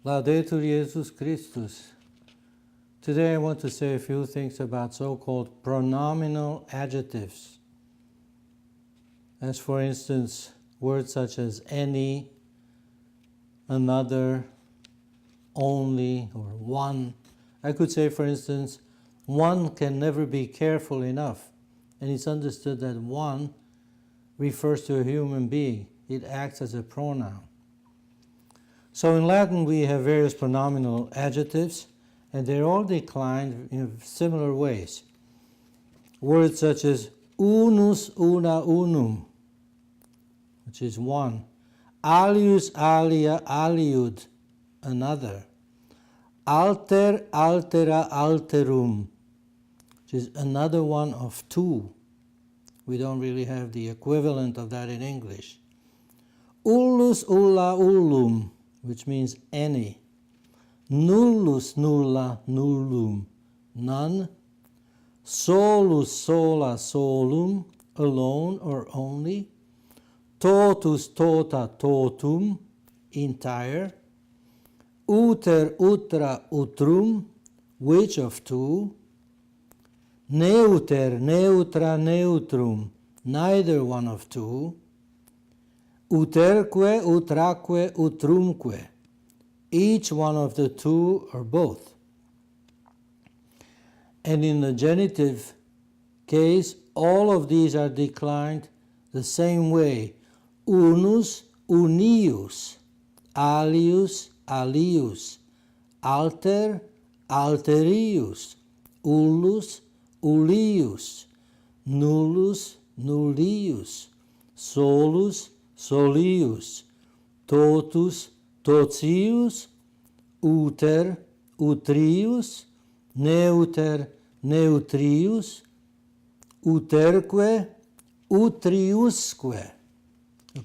Laudetur Jesus Christus. Today I want to say a few things about so-called pronominal adjectives. As for instance, words such as any, another, only, or one. I could say, for instance, one can never be careful enough, and it's understood that one refers to a human being. It acts as a pronoun. So in Latin we have various pronominal adjectives, and they're all declined in similar ways. Words such as unus, una, unum, which is one. Alius, alia, aliud, another. Alter, altera, alterum, which is another one of two. We don't really have the equivalent of that in English. Ullus, ulla, ullum, which means any. Nullus, nulla, nullum, none. Solus, sola, solum, alone or only. Totus, tota, totum, entire. Uter, utra, utrum, which of two. Neuter, neutra, neutrum, neither one of two. Uterque, utraque, utrumque, each one of the two or both. And in the genitive case, all of these are declined the same way. Unus, unius, alius, alius, alter, alterius, ullus, ullius, nullus, nullius, solus, solius, totus, totius, uter, utrius, neuter, neutrius, uterque, utriusque.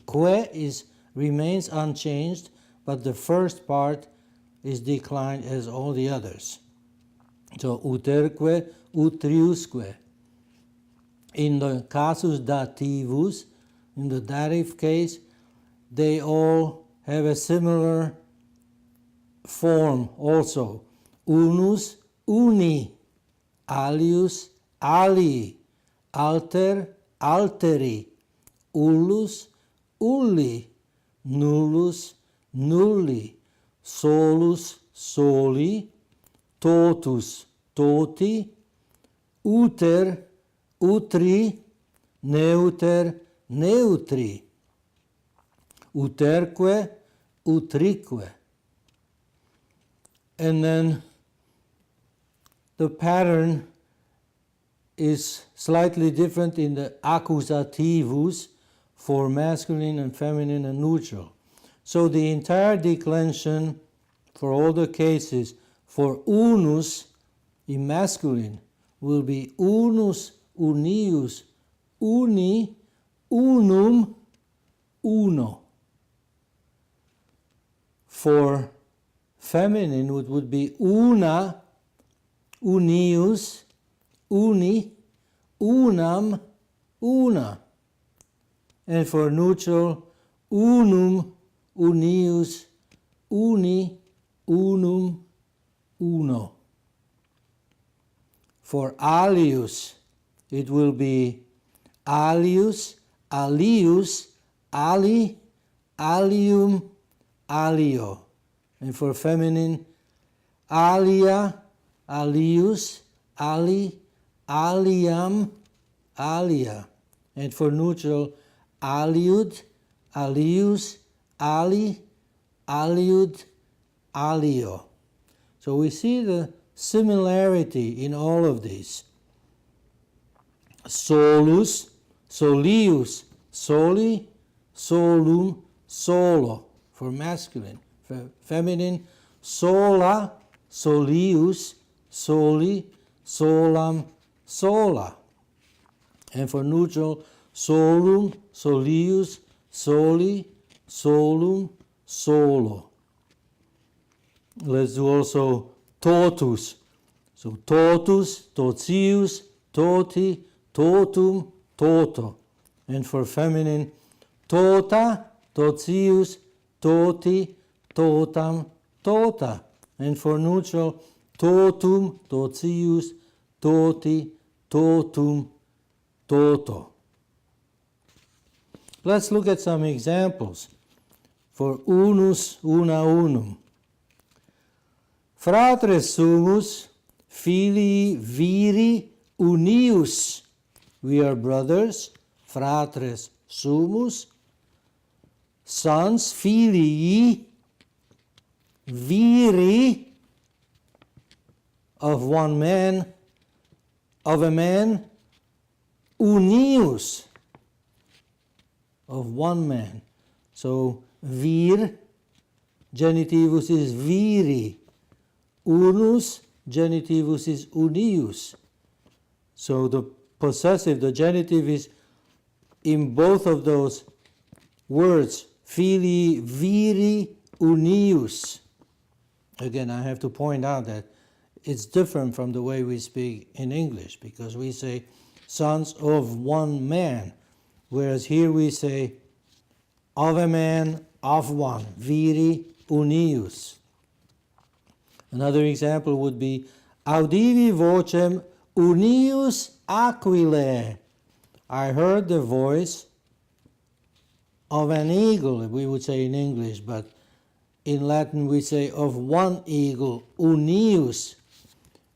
Que remains unchanged, but the first part is declined as all the others. So uterque, utriusque. In the casus dativus, in the dative case, they all have a similar form also. Unus, uni, alius, alii, alter, alteri, ullus, ulli, nullus, nulli, solus, soli, totus, toti, uter, utri, neuter, neutri, uterque, utrique. And then the pattern is slightly different in the accusativus for masculine and feminine and neutral. So the entire declension for all the cases for unus in masculine will be unus, unius, uni, unum, uno. For feminine it would be una, unius, uni, unam, una. And for neutral, unum, unius, uni, unum, uno. For alius, it will be alius, alius, ali, alium, alio. And for feminine, alia, alius, ali, aliam, alia. And for neutral, aliud, alius, ali, aliud, alio. So we see the similarity in all of these. Solus, solius, soli, solum, solo for masculine. For feminine, sola, solius, soli, solam, sola. And for neutral, solum, solius, soli, solum, solo. Let's do also totus. So totus, totius, toti, totum, toto. And for feminine, tota, totius, toti, totam, tota. And for neutral, totum, totius, toti, totum, toto. Let's look at some examples for unus, una, unum. Fratres sumus, filii viri unius. We are brothers, fratres sumus, sons, filii viri, of one man, of a man, unius, of one man. So vir, genitivus is viri, unus, genitivus is unius. So the possessive, the genitive is in both of those words, filii viri unius. Again, I have to point out that it's different from the way we speak in English, because we say sons of one man, whereas here we say of a man, of one, viri unius. Another example would be audivi vocem unius aquilae. I heard the voice of an eagle, we would say in English, but in Latin we say of one eagle, unius.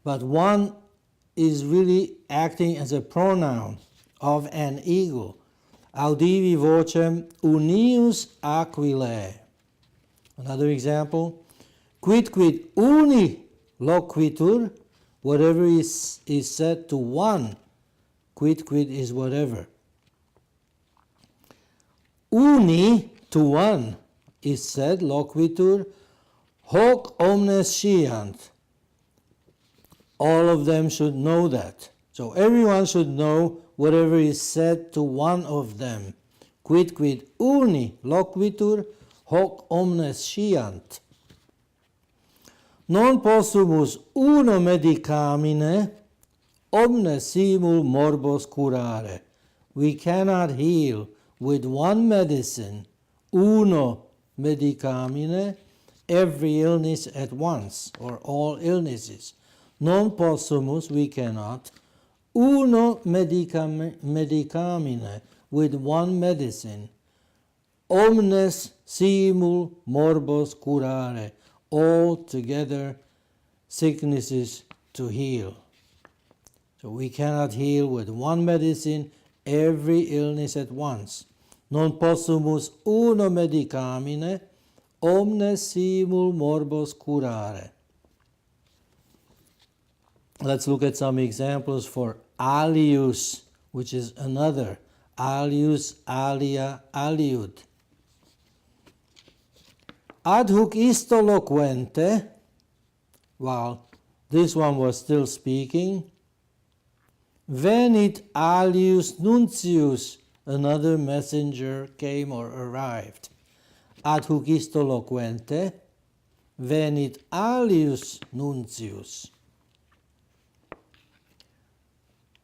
But one is really acting as a pronoun of an eagle. Audivi vocem unius aquilae. Another example, quid uni loquitur, whatever is said to one, quid is whatever. Uni, to one, is said, loquitur, hoc omnes sciant. All of them should know that. So everyone should know whatever is said to one of them. Quid uni loquitur, hoc omnes sciant. Non possumus uno medicamine omnes simul morbos curare. We cannot heal with one medicine, uno medicamine, every illness at once, or all illnesses. Non possumus, we cannot, uno medicamine, with one medicine, omnes simul morbos curare, all together sicknesses to heal. So we cannot heal with one medicine every illness at once. Non possumus uno medicamine, omnes simul morbos curare. Let's look at some examples for alius, which is another. Alius, alia, aliud. Adhuc isto loquente, while this one was still speaking, venit alius nuntius, another messenger came or arrived. Adhuc isto loquente, venit alius nuntius.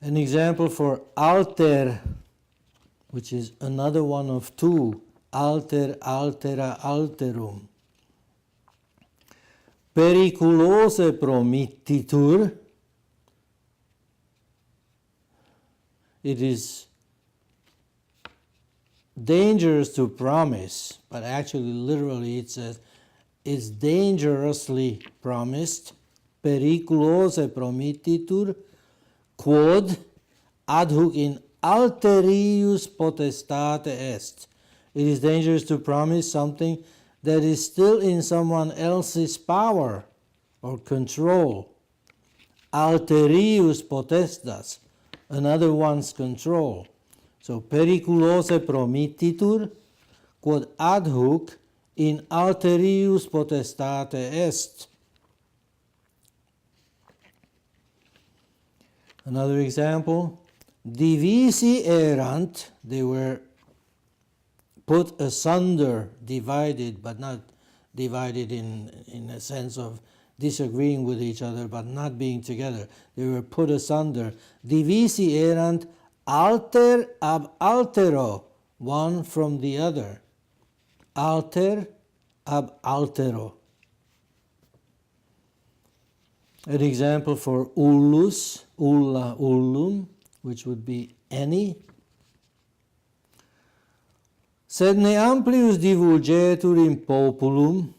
An example for alter, which is another one of two, alter, altera, alterum. Periculose promittitur, it is dangerous to promise, but actually literally it says it's dangerously promised. Periculose promittitur, quod adhuc in alterius potestate est. It is dangerous to promise something that is still in someone else's power or control. Alterius potestas, another one's control. So periculose promittitur, quod adhuc in alterius potestate est. Another example, divisi erant, they were put asunder, divided, but not divided in a sense of disagreeing with each other, but not being together. They were put asunder. Divisi erant alter ab altero, one from the other. Alter ab altero. An example for ullus, ulla, ullum, which would be any. Sed ne amplius divulgetur in populum,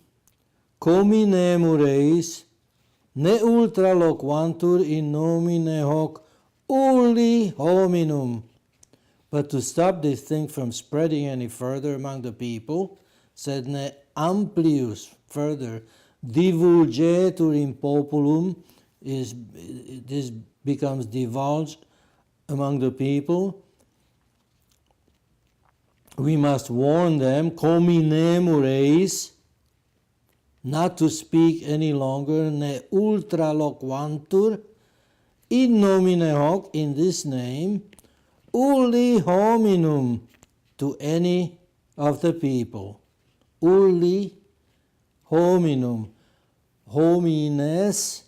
cominemur eis, ne ultra loquantur in nomine hoc ulli hominum. But to stop this thing from spreading any further among the people, sed ne amplius, further, divulgetur in populum, this becomes divulged among the people. We must warn them, cominemur eis, not to speak any longer, ne ultra loquantur, in nomine hoc, in this name, ulli hominum, to any of the people. Ulli hominum. Homines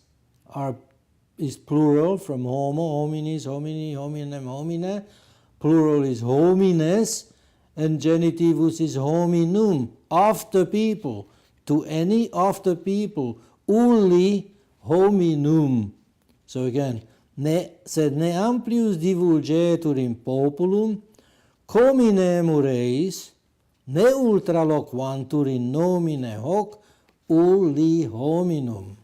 is plural from homo, hominis, homini, hominem, homine. Plural is homines, and genitivus is hominum, of the people, to any of the people. Ulli hominum. So again, sed ne amplius divulgetur in populum, cominemur eis, ne ultra loquantur in nomine hoc ulli hominum.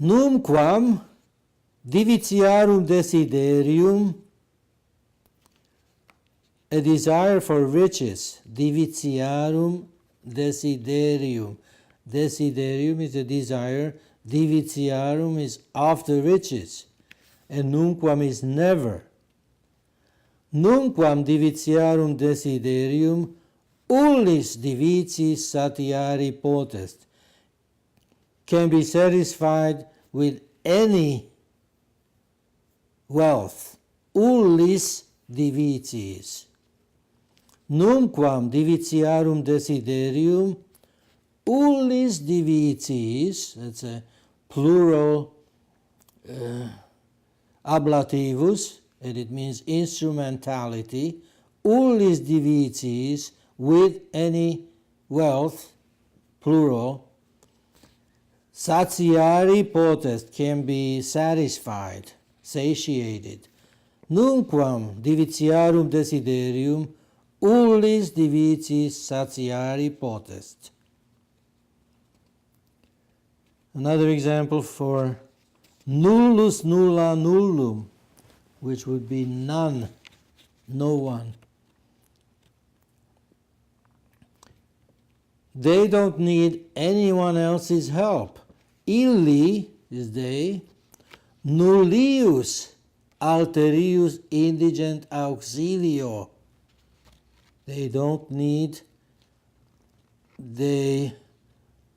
Numquam divitiarum desiderium, a desire for riches, divitiarum desiderium. Desiderium is a desire, divitiarum is of the riches, and numquam is never. Numquam divitiarum desiderium, ullis divitiis satiari potest, can be satisfied with any wealth, ullis divitiis. Numquam divitiarum desiderium, ullis divitiis, that's a plural ablativus, and it means instrumentality, ullis divitiis, with any wealth, plural, satiari potest, can be satisfied, satiated. Numquam divitiarum desiderium, ullis divitiis satiari potest. Another example for nullus, nulla, nullum, which would be none, no one. They don't need anyone else's help. Illi is they, nullius, alterius indigent auxilio. They don't need, they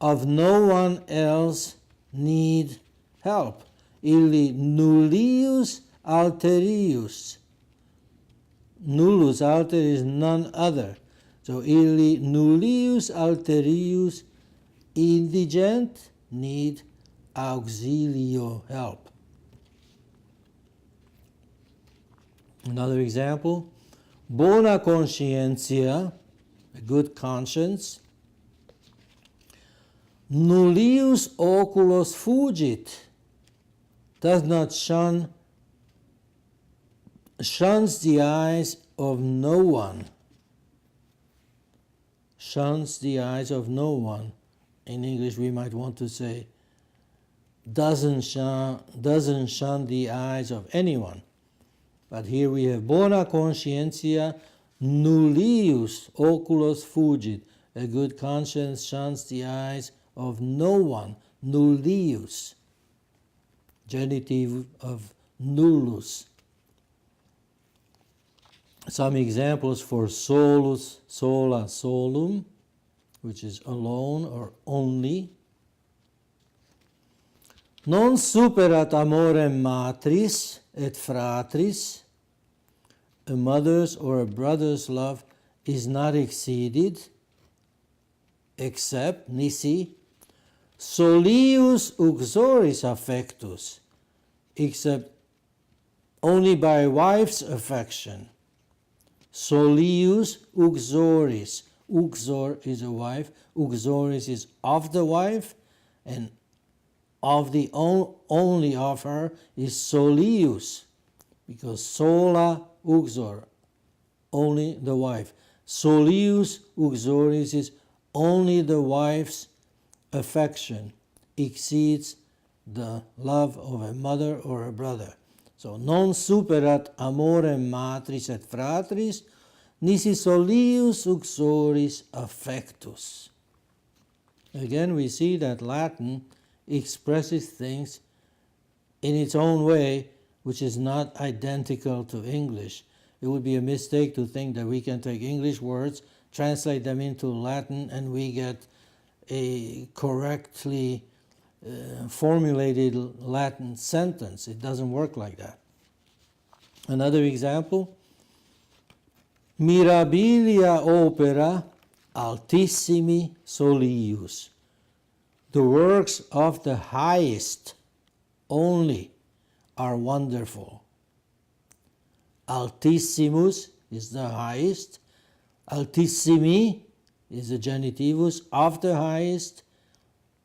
of no one else need help. Illi nullius alterius. Nullus, alter is none other. So illi nullius alterius indigent, need auxilio, help. Another example, bona conscientia, a good conscience, nullius oculos fugit, does not shuns the eyes of no one. Shuns the eyes of no one. In English we might want to say doesn't shun the eyes of anyone. But here we have bona conscientia, nullius oculos fugit. A good conscience shuns the eyes of no one. Nullius. Genitive of nullus. Some examples for solus, sola, solum, which is alone or only. Non superat amorem matris et fratris. A mother's or a brother's love is not exceeded, except, nisi, solius uxoris affectus, except only by wife's affection. Solius uxoris, Uxor is a wife, uxoris is of the wife, and of the only of her is solius, because sola uxor, only the wife. Solius uxoris is only the wife's affection exceeds the love of a mother or a brother. So non superat amorem matris et fratris, nisi solius uxoris affectus. Again, we see that Latin expresses things in its own way, which is not identical to English. It would be a mistake to think that we can take English words, translate them into Latin, and we get a correctly formulated Latin sentence. It doesn't work like that. Another example, mirabilia opera altissimi solius. The works of the highest only are wonderful. Altissimus is the highest, altissimi is the genitivus of the highest,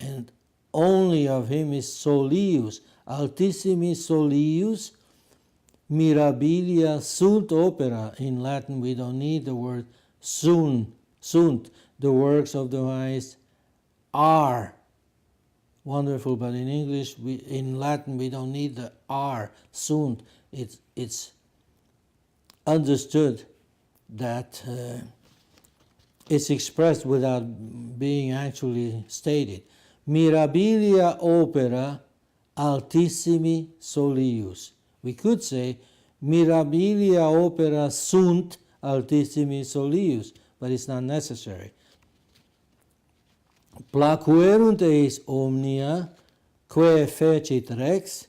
and only of him is solius. Altissimi solius, mirabilia sunt opera. In Latin we don't need the word sunt. The works of the highest are wonderful, but in English, in Latin we don't need the are, sunt. It's understood that it's expressed without being actually stated. Mirabilia opera altissimi solius. We could say mirabilia opera sunt altissimi solius, but it's not necessary. Placuerunt eis omnia quae fecit rex.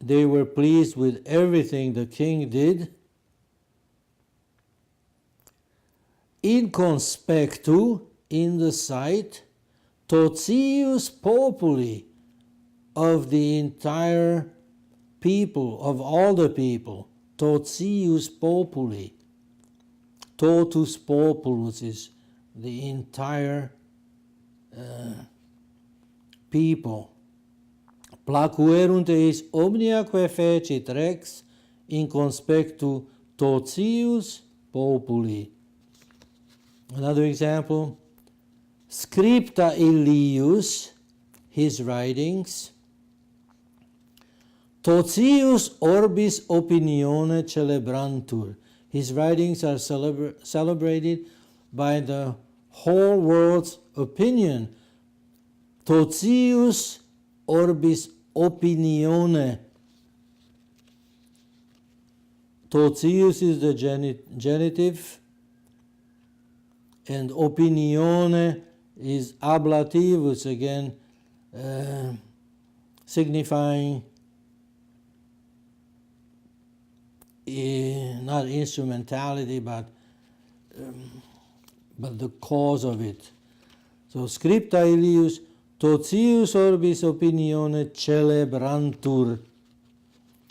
They were pleased with everything the king did. In conspectu, in the sight, totius populi, of the entire people, of all the people, totius populi. Totus populus is the entire people. Placuerunt eis omnia quae fecit rex in conspectu totius populi. Another example, Scripta illius, his writings, totius orbis opinione celebrantur. His writings are celebrated by the whole world's opinion. Totius orbis opinione. Totius is the genitive, and opinione is ablativus, again signifying not instrumentality, but the cause of it. So Scripta illius totius orbis opinione celebrantur.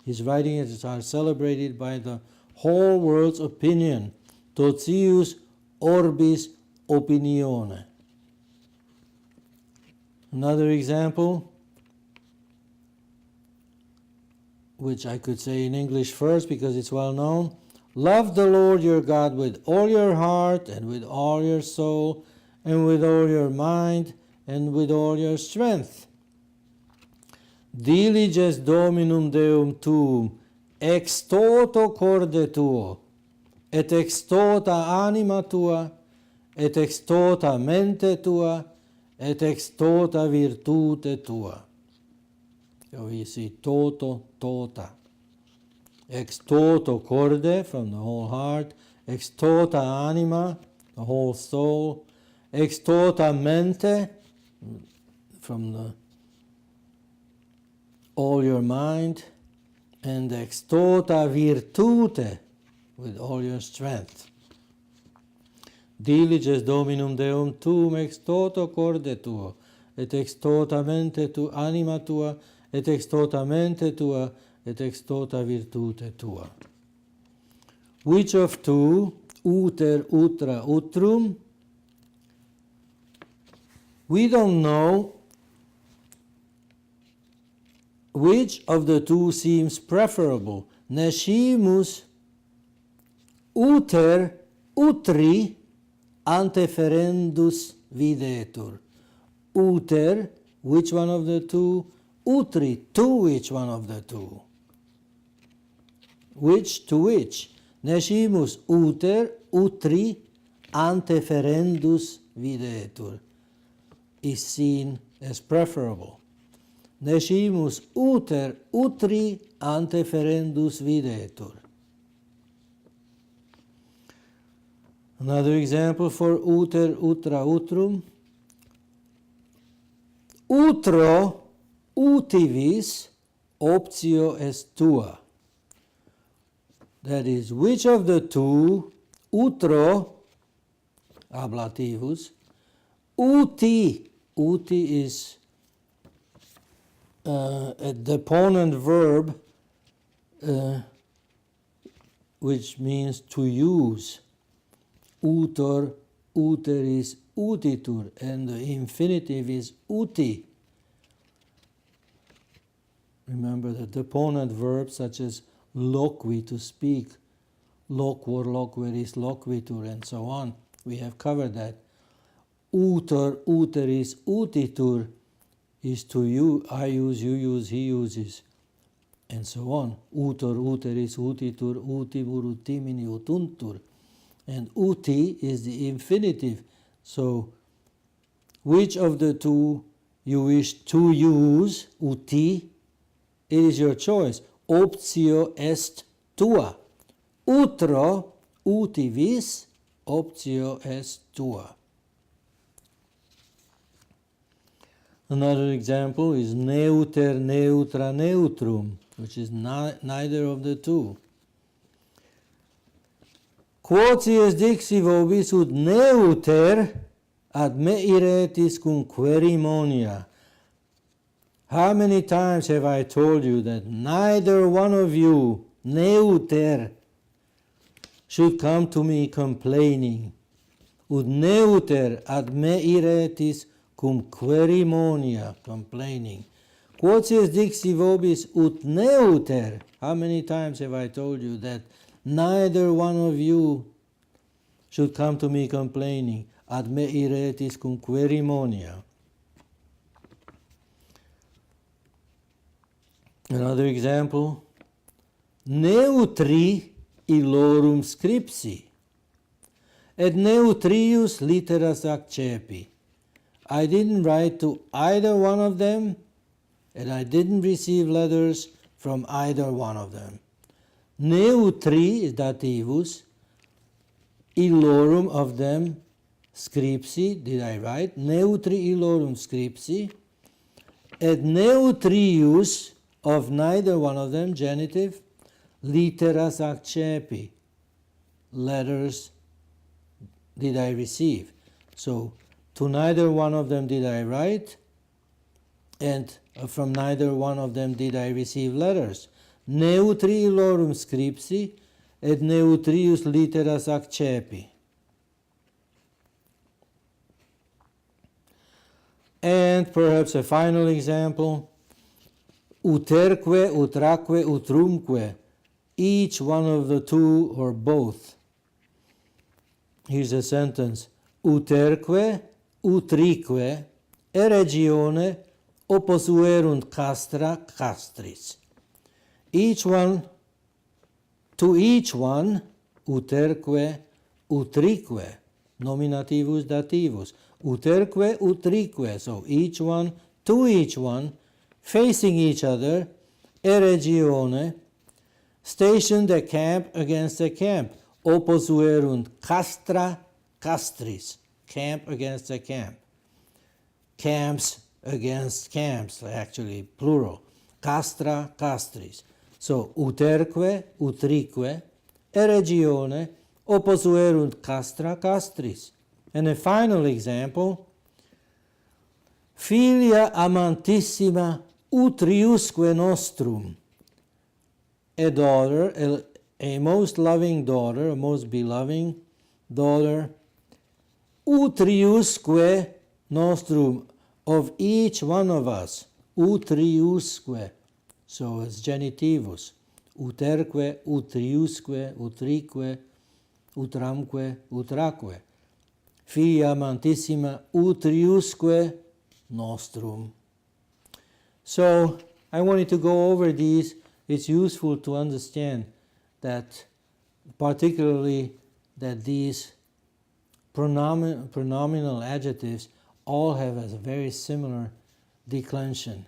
His writings are celebrated by the whole world's opinion. Totius orbis opinione. Another example, which I could say in English first because it's well known. Love the Lord your God with all your heart and with all your soul and with all your mind and with all your strength. Diliges Dominum Deum tuum ex toto corde tuo et ex tota anima tua et ex tota mente tua et ex tota virtute tua. So you see toto, tota. Ex toto corde, from the whole heart, ex tota anima, the whole soul, ex tota mente, from the all your mind, and ex tota virtute, with all your strength. Diliges Dominum Deum tuum ex toto corde tuo, et ex tota mente tu anima tua, et ex tota mente tua, et ex tota virtute tua. Which of two uter, utra, utrum. We don't know which of the two seems preferable. Nescimus uter, utri, anteferendus videtur. Uter, which one of the two? Utri, to which one of the two? Which to which? Nescimus uter, utri, anteferendus videtur is seen as preferable. Nescimus uter, utri, anteferendus videtur. Another example for uter, utra, utrum. Utro, utivis, optio est tua. That is, which of the two, utro, ablativus, uti, uti is a deponent verb which means to use. Utor, uteris, utitur, and the infinitive is uti. Remember the deponent verbs such as loqui, to speak, loquor, loqueris, loquitur, and so on. We have covered that. Utor, uteris, utitur is to you, I use, you use, he uses, and so on. Utor, uteris, utitur, utibur, utimini, utuntur. And uti is the infinitive. So, which of the two you wish to use, uti, it is your choice. Optio est tua. Utro, utivis, optio est tua. Another example is neuter, neutra, neutrum, which is neither of the two. Quoties dixi vobis ut neuter ad me iretis cum querimonia. How many times have I told you that neither one of you, neuter, should come to me complaining? Ut neuter ad me iretis cum querimonia, complaining. Quoties dixi vobis ut neuter. How many times have I told you that neither one of you should come to me complaining? Ad me iretis cum querimonia. Another example. Neutri illorum scripsi, et neutrius litteras accepi. I didn't write to either one of them, and I didn't receive letters from either one of them. Neutri is dativus, illorum of them, scripsi, did I write? Neutri illorum scripsi, et neutrius of neither one of them, genitive, litteras accepi, letters did I receive. So, to neither one of them did I write, and from neither one of them did I receive letters. Neutri illorum scripsi, et neutrius litteras accepi. And perhaps a final example. Uterque, utraque, utrumque, each one of the two or both. Here's a sentence. Uterque, utrique, e regione opposuerunt castra, castris. Each one, to each one, uterque, utrique, nominativus, dativus. Uterque, utrique, so each one, to each one, facing each other, e regione, stationed a camp against a camp, opposuerunt castra, castris, camp against a camp, camps against camps, actually plural, castra, castris. So, uterque, utrique, e regione, opposuerunt castra, castris. And a final example, filia amantissima utriusque nostrum, a daughter, a most loving daughter, a most beloved daughter, utriusque nostrum, of each one of us, utriusque, so it's genitivus, uterque, utriusque, utrique, utramque, utraque, Fia amantissima, utriusque nostrum. So I wanted to go over these. It's useful to understand that, particularly that these pronominal adjectives all have a very similar declension.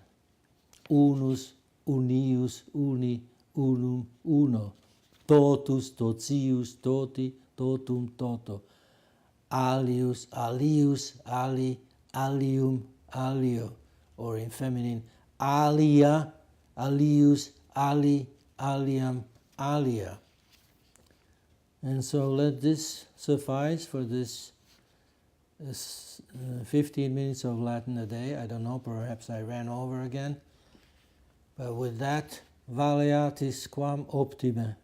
Unus, unius, uni, unum, uno. Totus, totius, toti, totum, toto. Alius, alius, ali, alium, alio. Or in feminine, alia, alius, ali, aliam, alia. And so let this suffice for this 15 minutes of Latin a day. I don't know, perhaps I ran over again. But with that, valeatis quam optime.